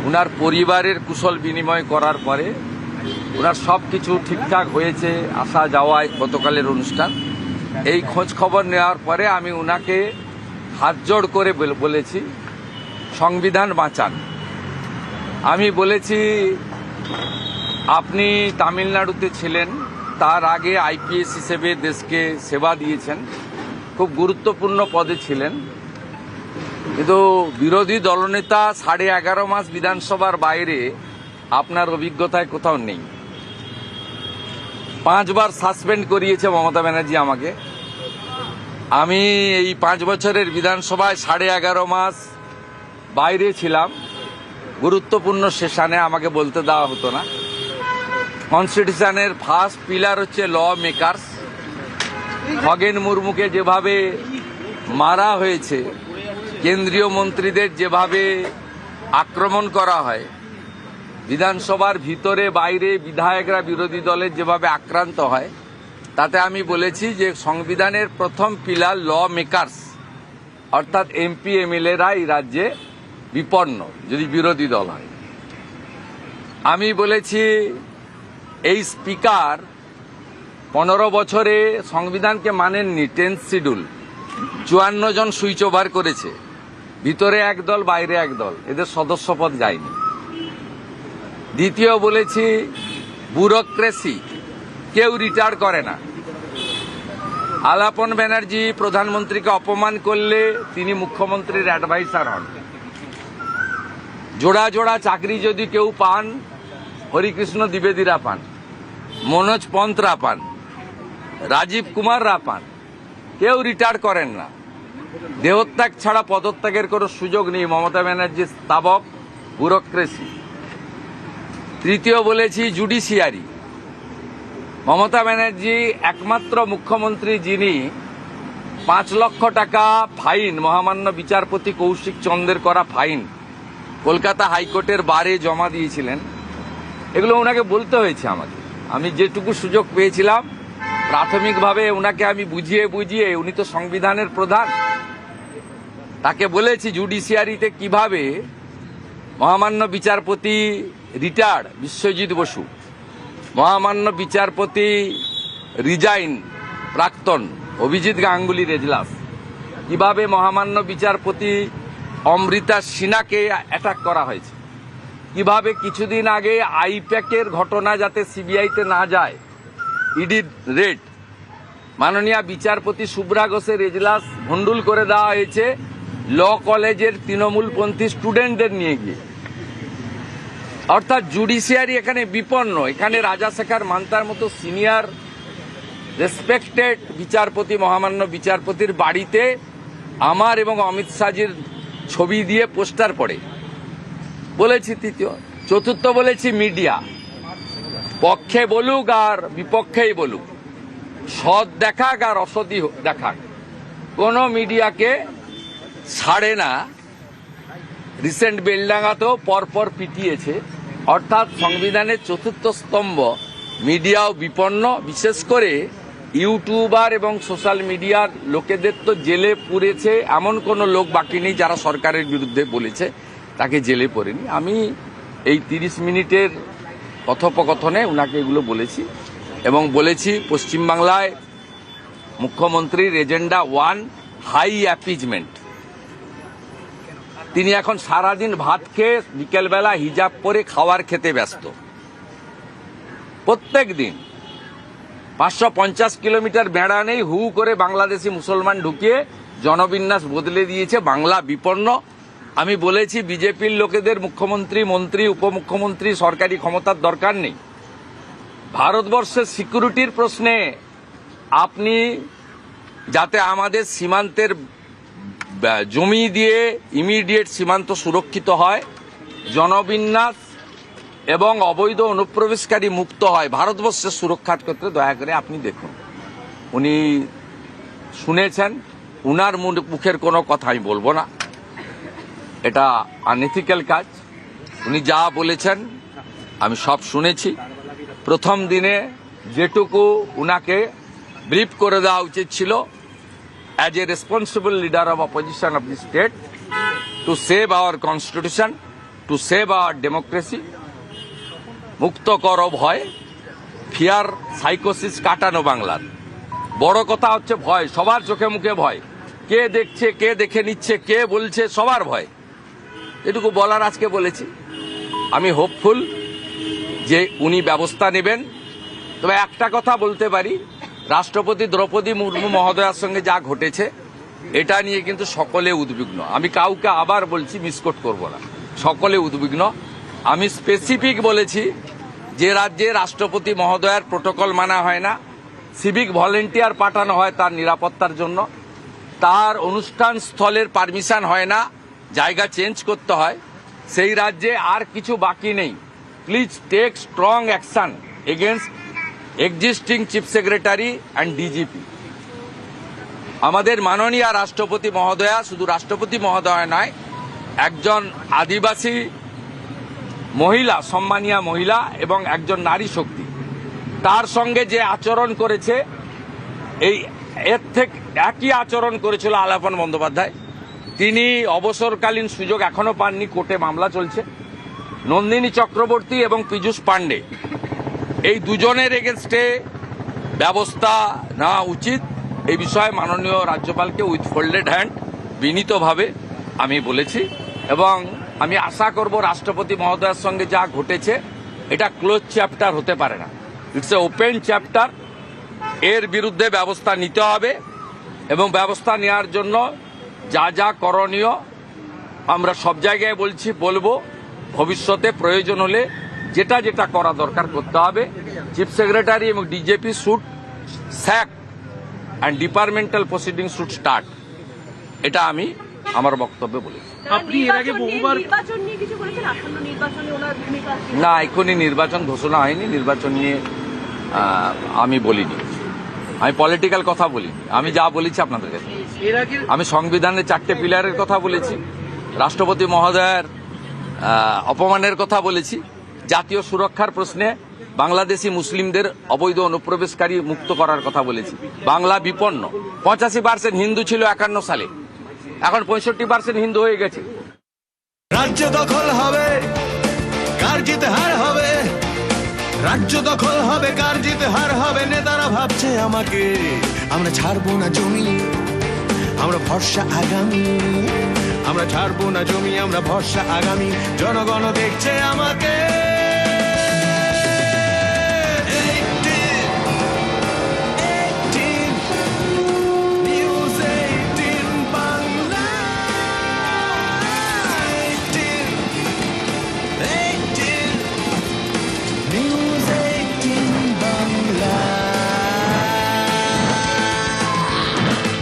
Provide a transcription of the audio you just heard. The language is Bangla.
উনার পরিবারের কুশল বিনিময় করার পরে ওনার সব কিছু ঠিকঠাক হয়েছে, আসা যাওয়ায় গতকালের অনুষ্ঠান, এই খোঁজ খবর নেওয়ার পরে আমি উনাকে হাত জোড় করে বলেছি সংবিধান বাঁচান। আমি বলেছি আপনি তামিলনাড়ুতে ছিলেন, তার আগে আইপিএস হিসেবে দেশকে সেবা দিয়েছেন, খুব গুরুত্বপূর্ণ পদে ছিলেন, কিন্তু বিরোধী দলনেতা 11.5 মাস বিধানসভার বাইরে আপনার অভিজ্ঞতায় কোথাও নেই। 5 বার সাসপেন্ড করিয়েছে মমতা ব্যানার্জি আমাকে। আমি এই 5 বছরের বিধানসভায় 11.5 মাস বাইরে ছিলাম, গুরুত্বপূর্ণ সেশনে আমাকে বলতে দেওয়া হতো না। কনস্টিটিউশনের ফার্স্ট পিলার হচ্ছে ল মেকার্স। খগেন মুর্মুকে যেভাবে মারা হয়েছে, কেন্দ্রীয় মন্ত্রীদের যেভাবে আক্রমণ করা হয়, বিধানসভার ভিতরে বাইরে বিধায়করা বিরোধী দলের যেভাবে আক্রান্ত হয়, তাতে আমি বলেছি যে সংবিধানের প্রথম পিলার ল মেকার্স, অর্থাৎ এমপি এমএলএরা এই রাজ্যে বিপন্ন যদি বিরোধী দল হয়। আমি বলেছি এই স্পিকার 15 বছরে সংবিধানকে মানেননি, 10th শিডিউল, 54 জন সুইচ ওভার করেছে, ভিতরে এক দল বাইরে এক দল, এদের সদস্যপদ যায়নি। দ্বিতীয় বলেছি ব্যুরোক্রেসি, কেউ রিটায়ার করে না। আলাপন ব্যানার্জি প্রধানমন্ত্রীকে অপমান করলে তিনি মুখ্যমন্ত্রীর অ্যাডভাইসার হন। জোড়া জোড়া চাকরি যদি কেউ পান, হরিকৃষ্ণ দ্বিবেদীরা পান, মনোজ পন্তরা পান, রাজীব কুমাররা পান, কেউ রিটায়ার করেন না। দেহত্যাগ ছাড়া পদত্যাগের কোনো সুযোগ নেই। মমতা ব্যানার্জির স্তাবক ব্যুরোক্রেসি। তৃতীয় বলেছি জুডিশিয়ারি। মমতা ব্যানার্জি একমাত্র মুখ্যমন্ত্রী যিনি 5 লক্ষ টাকা ফাইন, মহামান্য বিচারপতি কৌশিক চন্দ্রের করা ফাইন কলকাতা হাইকোর্টের বারে জমা দিয়েছিলেন। এগুলো ওনাকে বলতে হয়েছে আমাকে। আমি যেটুকু সুযোগ পেয়েছিলাম প্রাথমিকভাবে ওনাকে আমি বুঝিয়ে, উনি তো সংবিধানের প্রধান, তাকে বলেছি জুডিশিয়ারিতে কিভাবে মহামান্য বিচারপতি রিটায়ার্ড বিশ্বজিৎ বসু, মহামান্য বিচারপতি রিজাইন প্রাক্তন অভিজিৎ গাঙ্গুলি এজলাস, কিভাবে মহামান্য বিচারপতি অমৃতা সিনহাকে অ্যাটাক করা হয়েছে, কিভাবে কিছুদিন আগে আইপ্যাকের ঘটনা যাতে সিবিআইতে না যায়, ইডির রেড, মাননীয় বিচারপতি শুভ্রা ঘোষের এজলাস ভণ্ডুল করে দেওয়া হয়েছে ল কলেজের তৃণমূলপন্থী স্টুডেন্টদের নিয়ে গিয়ে। অর্থাৎ জুডিশিয়ারি এখানে বিপন্ন। এখানে রাজাশেখর মান্তার মতো সিনিয়র রেসপেক্টেড বিচারপতি, মহামান্য বিচারপতির বাড়িতে আমার এবং অমিত শাহজির ছবি দিয়ে পোস্টার পড়ে। বলেছি তৃতীয়। চতুর্থ বলেছি মিডিয়া, পক্ষে বলুক আর বিপক্ষেই বলুক, সৎ দেখাক আর অসৎই দেখাক, কোনো মিডিয়াকে ছাড়ে না। রিসেন্ট বেলডাঙ্গাতেও পরপর পিটিয়েছে। অর্থাৎ সংবিধানের চতুর্থ স্তম্ভ মিডিয়াও বিপন্ন। বিশেষ করে ইউটিউবার এবং সোশ্যাল মিডিয়ার লোকেদের তো জেলে পুরেছে, এমন কোনো লোক বাকি নেই যারা সরকারের বিরুদ্ধে বলেছে তাকে জেলে পড়েনি। আমি এই 30 মিনিটের কথোপকথনে ওনাকে এগুলো বলেছি এবং বলেছি পশ্চিমবাংলায় মুখ্যমন্ত্রীর এজেন্ডা 1 হাই অ্যাপিজমেন্ট। তিনি এখন সারাদিন ভাত খেয়ে বিকেলবেলা হিজাব পরে খাওয়ার খেতে ব্যস্ত। প্রত্যেক দিন 550 কিলোমিটার বেড়া নেই, হু করে বাংলাদেশি মুসলমান ঢুকিয়ে জনবিন্যাস বদলে দিয়েছে। বাংলা বিপন্ন। আমি বলেছি বিজেপির লোকেদের মুখ্যমন্ত্রী, মন্ত্রী, উপমুখ্যমন্ত্রী, সরকারি ক্ষমতার দরকার নেই। ভারতবর্ষের সিকিউরিটির প্রশ্নে আপনি যাতে আমাদের সীমান্তের জমি দিয়ে ইমিডিয়েট সীমান্ত সুরক্ষিত হয়, জনবিন্যাস এবং অবৈধ অনুপ্রবেশকারী মুক্ত হয়, ভারতবর্ষের সুরক্ষার ক্ষেত্রে দয়া করে আপনি দেখুন। উনি শুনেছেন, উনার মুখের কোনো কথা আমি বলবো না, এটা আনএথিক্যাল কাজ। উনি যা বলেছেন আমি সব শুনেছি। প্রথম দিনে যেটুকু উনাকে ব্রিফ করে দেওয়া উচিত ছিল, as a responsible leader of opposition of the state, to save our constitution, to save our democracy, মুক্ত করো ভয়, ফিয়ার সাইকোসিস কাটানো বাংলার। বড় কথা হচ্ছে ভয়, সবার চোখে মুখে ভয়, কে দেখছে, কে দেখে নিচ্ছে, কে বলছে, সবার ভয়। এটুকু বলার আজকে বলেছি। আমি হোপফুল যে উনি ব্যবস্থা নেবেন। তবে একটা কথা বলতে পারি, রাষ্ট্রপতি দ্রৌপদী মুর্মু মহোদয়ার সঙ্গে যা ঘটেছে এটা নিয়ে কিন্তু সকলে উদ্বিগ্ন। আমি কাউকে আবার বলছি, মিসকোট করব না, সকলে উদ্বিগ্ন। আমি স্পেসিফিক বলেছি যে রাজ্যে রাষ্ট্রপতি মহোদয়ার প্রোটোকল মানা হয় না, সিভিক ভলেন্টিয়ার পাঠানো হয় তার নিরাপত্তার জন্য, তার অনুষ্ঠান স্থলের পারমিশন হয় না, জায়গা চেঞ্জ করতে হয়, সেই রাজ্যে আর কিছু বাকি নেই। Please take strong action against existing chief secretary and DGP. আমাদের মাননীয় রাষ্ট্রপতি মহোদয়া শুধু রাষ্ট্রপতি মহোদয়া নয়, একজন আদিবাসী মহিলা, সম্মানীয় মহিলা এবং একজন নারী শক্তি, তার সঙ্গে যে আচরণ করেছে এর থেকে একই আচরণ করেছিল আলাপন বন্দ্যোপাধ্যায়। তিনি অবসরকালীন সুযোগ এখনো পাননি, কোর্টে মামলা চলছে। নন্দিনী চক্রবর্তী এবং পীযূষ পাণ্ডে, এই দুজনের এগেনস্টে ব্যবস্থা নেওয়া উচিত। এই বিষয়ে মাননীয় রাজ্যপালকে উইথ ফোল্ডেড হ্যান্ড বিনীতভাবে আমি বলেছি এবং আমি আশা করব রাষ্ট্রপতি মহোদয়ের সঙ্গে যা ঘটেছে এটা ক্লোজ চ্যাপ্টার হতে পারে না, ইটস এ ওপেন চ্যাপ্টার। এর বিরুদ্ধে ব্যবস্থা নিতে হবে এবং ব্যবস্থা নেওয়ার জন্য যা যা করণীয় আমরা সব জায়গায় বলবো। ভবিষ্যতে প্রয়োজন হলে যেটা যেটা করা দরকার করতে হবে। চিফ সেক্রেটারি এবং DGP should sack and departmental proceeding should start, এটা আমি আমার বক্তব্যে বলেছি। আপনি এর আগে বহুবার নির্বাচন নিয়ে কিছু বলেছেন, আসন্ন নির্বাচনে ওনার ভূমিকা না, এখনই নির্বাচন ঘোষণা হয়নি, নির্বাচন নিয়ে আমি বলিনি, আমি পলিটিক্যাল কথা বলিনি। আমি যা বলেছি আপনাদের কাছে, এর আগে আমি সংবিধানের 4টে পিলারের কথা বলেছি, রাষ্ট্রপতি মহোদয়ের অপমানের কথা বলেছি, জাতীয় সুরক্ষার প্রশ্নে বাংলাদেশি মুসলিমদের অবৈধ অনুপ্রবেশকারী মুক্ত করার কথা বলেছি। বাংলা বিপন্ন, 85% হিন্দু ছিল 51 সালে, এখন 65% হিন্দু হয়ে গেছে। রাজ্য দখল হবে, কার জিতে হার হবে, রাজ্য দখল হবে, কার জিতে হার হবে। নেতারা ভাবছে আমাকে, আমরা ছাড়বো না জমি, আমরা ভরসা আগামী, আমরা ছাড়বো না জমি, আমরা ভরসা আগামী। জনগণ দেখছে আমাকে,